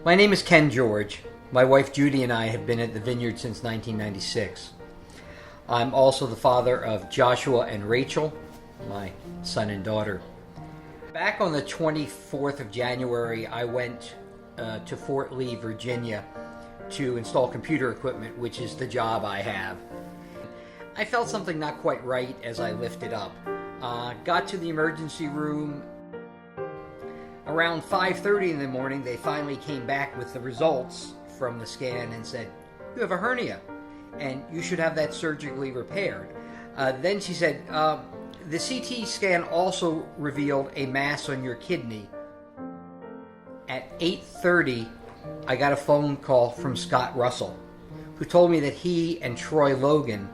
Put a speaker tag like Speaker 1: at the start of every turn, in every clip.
Speaker 1: My name is Ken George. My wife Judy and I have been at the Vineyard since 1996. I'm also the father of Joshua and Rachel, my son and daughter. Back on the 24th of January, I went to Fort Lee, Virginia to install computer equipment, which is the job I have. I felt something not quite right as I lifted up. Got to the emergency room. Around 5:30 in the morning, they finally came back with the results from the scan and said, "You have a hernia, and you should have that surgically repaired." Then she said, "The CT scan also revealed a mass on your kidney." At 8:30, I got a phone call from Scott Russell, who told me that he and Troy Logan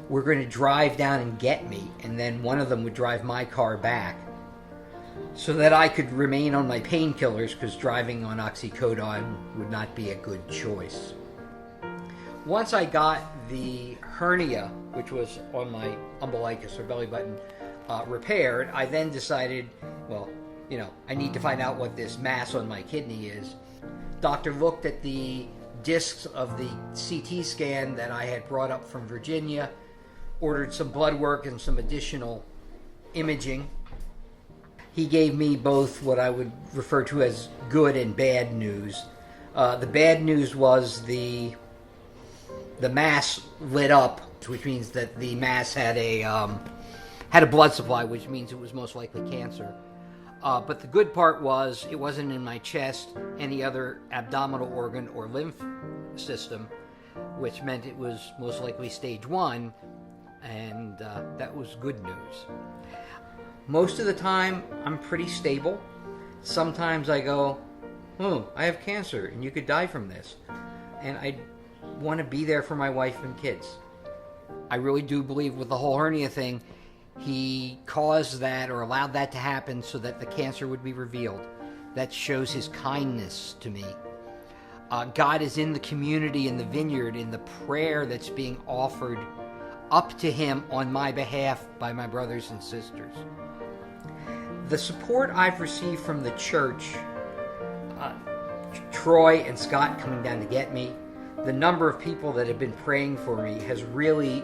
Speaker 1: were going to drive down and get me, and then one of them would drive my car back, so that I could remain on my painkillers, because driving on oxycodone would not be a good choice. Once I got the hernia, which was on my umbilicus or belly button, repaired, I then decided, I need to find out what this mass on my kidney is. Doctor looked at the discs of the CT scan that I had brought up from Virginia, ordered some blood work and some additional imaging. He gave me both what I would refer to as good and bad news. The bad news was the mass lit up, which means that the mass had a blood supply, which means it was most likely cancer. But the good part was it wasn't in my chest, any other abdominal organ or lymph system, which meant it was most likely stage 1, and that was good news. Most of the time, I'm pretty stable. Sometimes I go, I have cancer, and you could die from this. And I want to be there for my wife and kids. I really do believe with the whole hernia thing, he caused that or allowed that to happen so that the cancer would be revealed. That shows his kindness to me. God is in the community, in the Vineyard, in the prayer that's being offered up to him on my behalf by my brothers and sisters. The support I've received from the church, Troy and Scott coming down to get me, the number of people that have been praying for me has really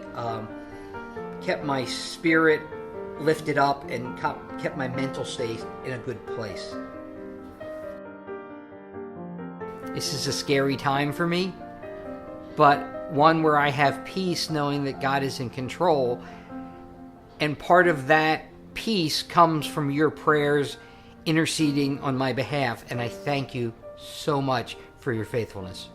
Speaker 1: kept my spirit lifted up and kept my mental state in a good place. This is a scary time for me, but one where I have peace knowing that God is in control, and part of that peace comes from your prayers interceding on my behalf, and I thank you so much for your faithfulness.